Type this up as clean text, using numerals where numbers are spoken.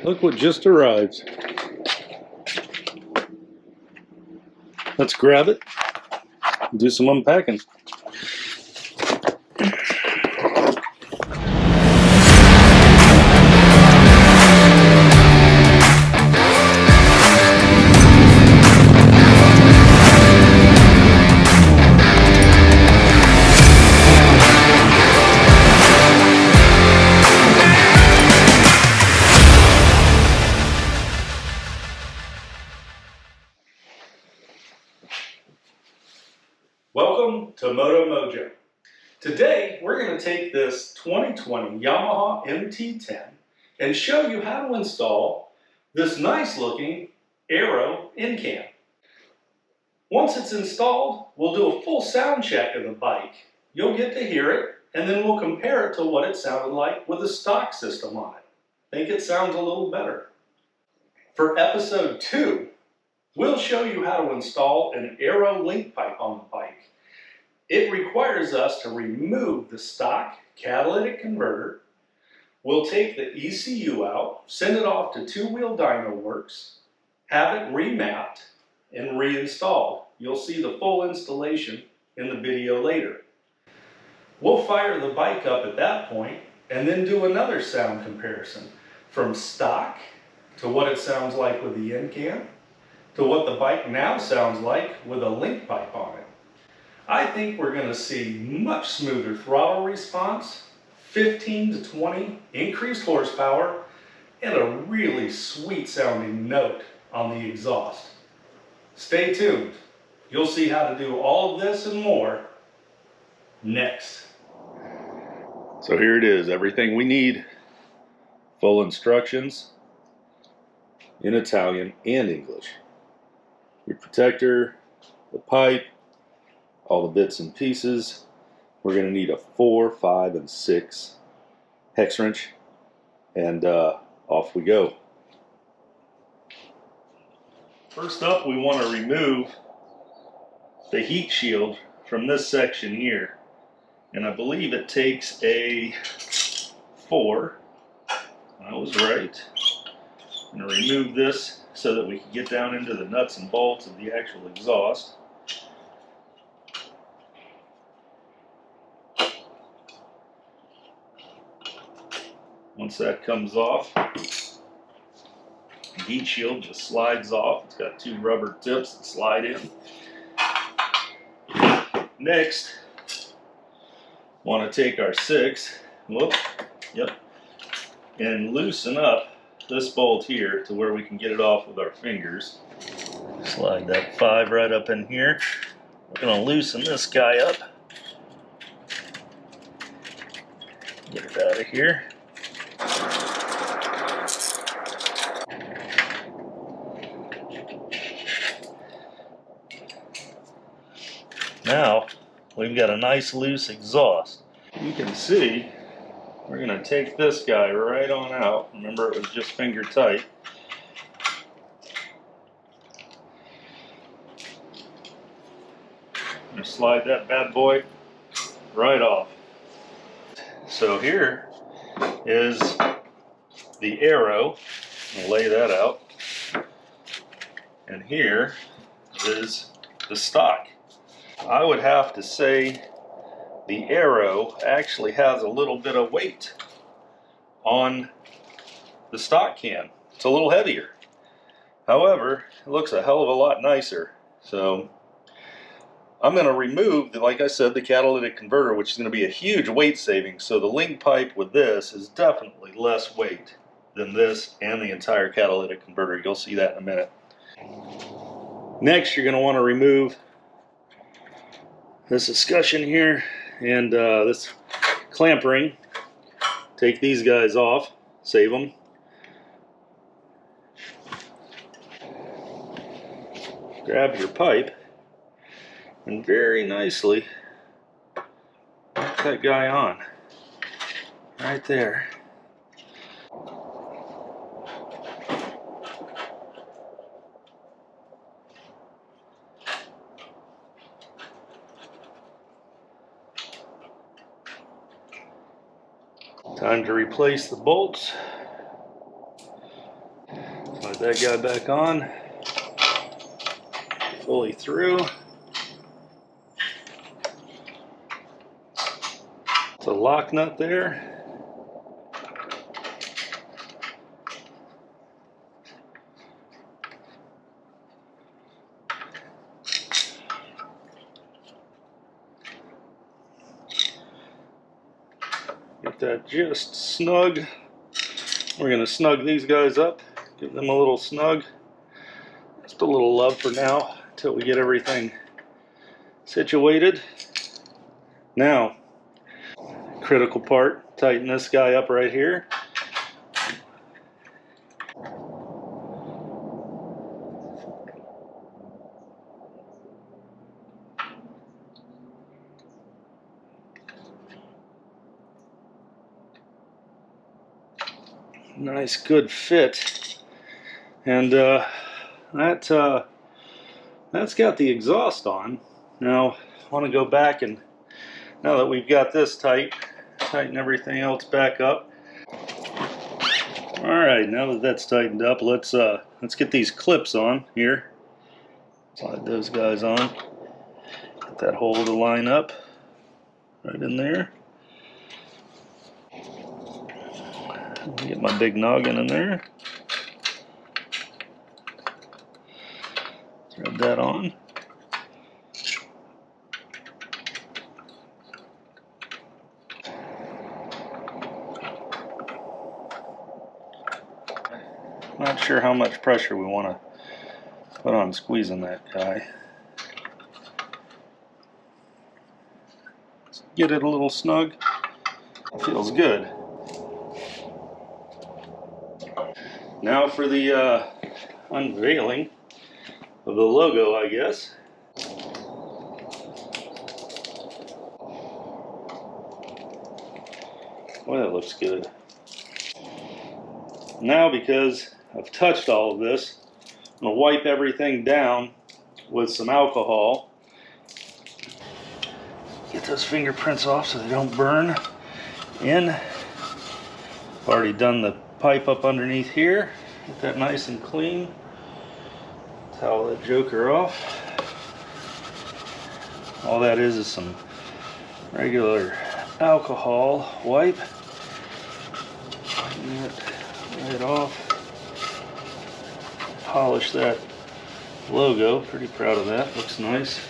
Look what just arrived. Let's grab it and do some unpacking. Welcome to Moto Mojo. Today we're going to take this 2020 Yamaha MT10 and show you how to install this nice looking Aero in-cam. Once it's installed, we'll do a full sound check of the bike. You'll get to hear it, and then we'll compare it to what it sounded like with a stock system on it. Think it sounds a little better. For episode 2, we'll show you how to install an Aero link pipe on the bike. It requires us to remove the stock catalytic converter. We'll take the ECU out, send it off to Two Wheel Dyno Works, have it remapped and reinstalled. You'll see the full installation in the video later. We'll fire the bike up at that point and then do another sound comparison from stock to what it sounds like with the in-cam to what the bike now sounds like with a link pipe on it. I think we're going to see much smoother throttle response, 15 to 20 increased horsepower, and a really sweet sounding note on the exhaust. Stay tuned. You'll see how to do all of this and more next. So here it is, everything we need. Full instructions in Italian and English. Your protector, the pipe, all the bits and pieces. We're going to need a 4, 5, and 6 hex wrench, and off we go. First up, we want to remove the heat shield from this section here, and I believe it takes a 4. I was right. I'm going to remove this so that we can get down into the nuts and bolts of the actual exhaust. Once that comes off, the heat shield just slides off. It's got 2 rubber tips that slide in. Next, want to take our 6, and loosen up this bolt here to where we can get it off with our fingers. Slide that 5 right up in here. We're going to loosen this guy up. Get it out of here. Now, we've got a nice loose exhaust. You can see, we're going to take this guy right on out. Remember, it was just finger tight. I'm going to slide that bad boy right off. So here is the Aero. I'll lay that out. And here is the stock. I would have to say the Aero actually has a little bit of weight on the stock can. It's a little heavier. However, it looks a hell of a lot nicer. So I'm going to remove, like I said, the catalytic converter, which is going to be a huge weight saving. So the link pipe with this is definitely less weight than this and the entire catalytic converter. You'll see that in a minute. Next, you're going to want to remove this escutcheon here and this clamp ring. Take these guys off, save them. Grab your pipe and very nicely put that guy on right there. Time to replace the bolts. Slide that guy back on. Fully through. It's a lock nut there. Get that just snug. We're going to snug these guys up, give them a little snug. Just a little love for now until we get everything situated. Now, critical part, tighten this guy up right here. Nice, good fit. And that's got the exhaust on. Now, I want to go back and, now that we've got this tight, tighten everything else back up. Alright, now that that's tightened up, let's get these clips on here. Slide those guys on. Get that hole to line up right in there. Get my big noggin in there. Thread that on. Not sure how much pressure we want to put on squeezing that guy. Let's get it a little snug. Feels good. Now for the unveiling of the logo, I guess. Well, that looks good. Now, because I've touched all of this, I'm going to wipe everything down with some alcohol. Get those fingerprints off so they don't burn in. I've already done the pipe up underneath here. Get that nice and clean. Towel that joker off. All that is some regular alcohol wipe. Clean that right off. Polish that logo. Pretty proud of that. Looks nice.